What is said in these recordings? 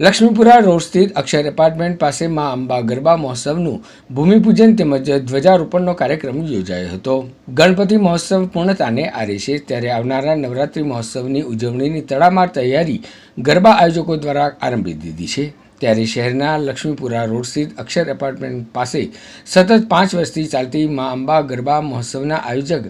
Laxmipura road સ્થિત અક્ષર apartment પાસે મા અંબા ગરબા મહોત્સવનું ભૂમિપૂજન તેમજ ધ્વજારોપણનો કાર્યક્રમ યોજાયો હતો। ગણપતિ મહોત્સવ પૂર્ણતાને આરે છે ત્યારે આવનારા નવરાત્રિ મહોત્સવની ઉજવણીની તડામાર તૈયારી ગરબા આયોજકો દ્વારા આરંભી દીધી છે। ત્યારે શહેરના લક્ષ્મીપુરા રોડ સ્થિત અક્ષર એપાર્ટમેન્ટ પાસે સતત 5 વર્ષથી ચાલતી મા અંબા ગરબા મહોત્સવના આયોજક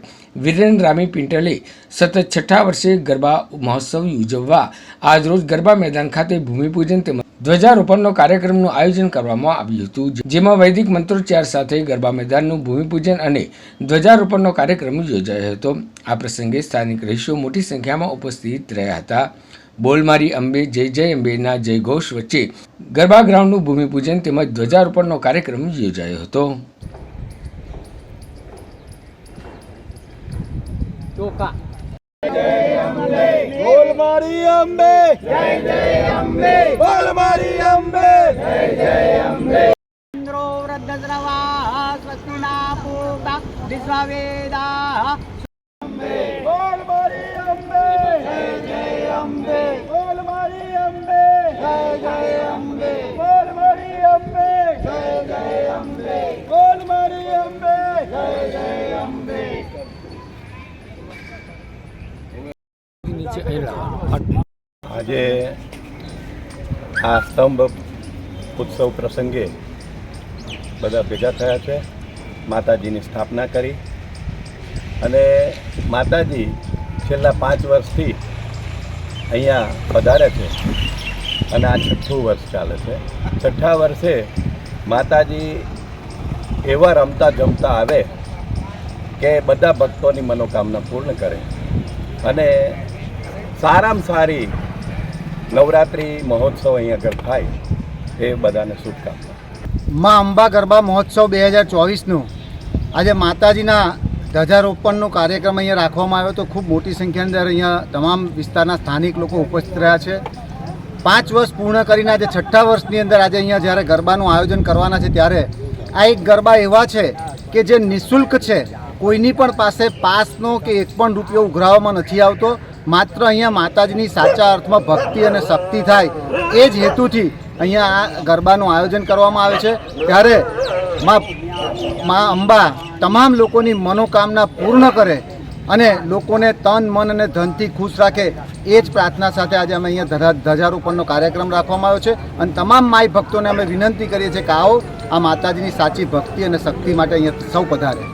વીરેન રામી પિન્ટલે સતત 6ઠા વર્ષે ગરબા મહોત્સવ ઉજવવા આજરોજ ગરબા મેદાન ખાતે ભૂમિપૂજન તેમજ ધ્વજારોપણનો કાર્યક્રમનું આયોજન કરવામાં આવ્યું હતું, જેમાં વૈદિક મંત્રોચ્ચાર સાથે ગરબા મેદાનનું ભૂમિપૂજન અને ધ્વજારોપણનો કાર્યક્રમ યોજાયો હતો। આ પ્રસંગે સ્થાનિક રહીશો મોટી સંખ્યામાં ઉપસ્થિત રહ્યા હતા। બોલ મારી અંબે જય જય અંબેના જયઘોષ વચ્ચે ગરબા ગ્રાઉન્ડનું ભૂમિપૂજન તેમજ ધ્વજારોપણનો કાર્યક્રમ યોજાયો હતો। બોલ મારી અંબે જય જય અંબે, બોલ મારી અંબે જય જય અંબે। ઇન્દ્રો વૃદ્ધસ્રવા સ્વસ્તિના પૂતા વિશ્વવેદા બોલ મારી અંબે જય જય અંબે, બોલ મારી અંબે જય જય અંબે, બોલ મારી અંબે જય જય અંબે, બોલ મારી અંબે જય જય અંબે। આજે આ સ્તંભ ઉત્સવ પ્રસંગે બધા ભેગા થયા છે, માતાજીની સ્થાપના કરી અને માતાજી છેલ્લા 5 વર્ષથી અહીંયા પધારે છે અને આ 6થું વર્ષ ચાલે છે। 6ઠા વર્ષે માતાજી એવા રમતા જમતા આવે કે બધા ભક્તોની મનોકામના પૂર્ણ કરે અને સારામાં સારી નવરાત્રિ મહોત્સવ અહીં આગળ થાય એ બધાને શુભકામના। મા અંબા ગરબા મહોત્સવ 2024નું આજે માતાજીના ધ્વજારોપણનો કાર્યક્રમ અહીંયા રાખવામાં આવ્યો તો ખૂબ મોટી સંખ્યાની અંદર અહીંયા તમામ વિસ્તારના સ્થાનિક લોકો ઉપસ્થિત રહ્યા છે। 5 વર્ષ પૂર્ણ કરીને આજે 6ઠા વર્ષની અંદર આજે અહીંયા જ્યારે ગરબાનું આયોજન કરવાના છે ત્યારે આ એક ગરબા એવા છે કે જે નિઃશુલ્ક છે, કોઈની પણ પાસે પાસનો કે એક પણ રૂપિયો ઉઘરાવવામાં નથી આવતો, માત્ર અહીંયા માતાજીની સાચા અર્થમાં ભક્તિ અને શક્તિ થાય એ જ હેતુથી અહીંયા આ ગરબાનું આયોજન કરવામાં આવે છે। ત્યારે મા અંબા તમામ લોકોની મનોકામના પૂર્ણ કરે અને લોકોને તન મન અને ધનથી ખુશ રાખે એ જ પ્રાર્થના સાથે આજે અમે અહીંયા ધ્વજારોપણનો કાર્યક્રમ રાખવામાં આવ્યો છે અને તમામ માઈ ભક્તોને અમે વિનંતી કરીએ છીએ કે આવો આ માતાજીની સાચી ભક્તિ અને શક્તિ માટે અહીંયા સૌ પધારે।